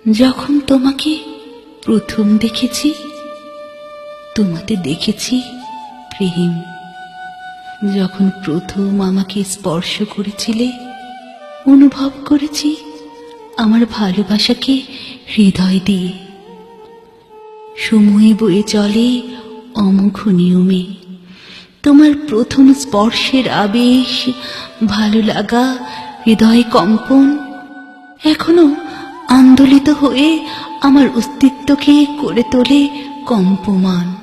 যখন তোমাকে প্রথম দেখেছি, তোমাতে দেখেছি প্রেম। যখন প্রথম আমাকে স্পর্শ করেছিলে, অনুভব করেছি আমার ভালোবাসাকে হৃদয় দিয়ে। সময় বয়ে চলে অমোঘ নিয়মে, তোমার প্রথম স্পর্শের আবেশ, ভালো লাগা, হৃদয় কম্পন এখনো আন্দোলিত হয়ে আমার অস্তিত্বকে করে তোলে কম্পমান।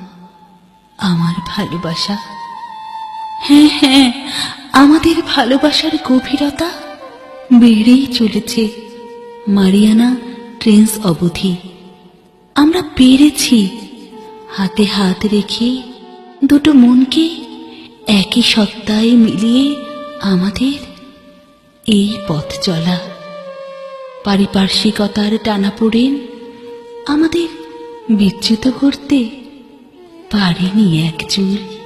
আমার ভালোবাসা, হ্যাঁ হ্যাঁ, আমাদের ভালোবাসার গভীরতা বেড়েই চলেছে মারিয়ানা ট্রেঞ্চ অবধি। আমরা পেরেছি হাতে হাত রেখে দুটো মনকে একই সত্তায় মিলিয়ে আমাদের এই পথ চলা। পারিপার্শ্বিকতার টানাপোড়েন আমাদের বিচ্যুত করতে পারেনি এক চুল।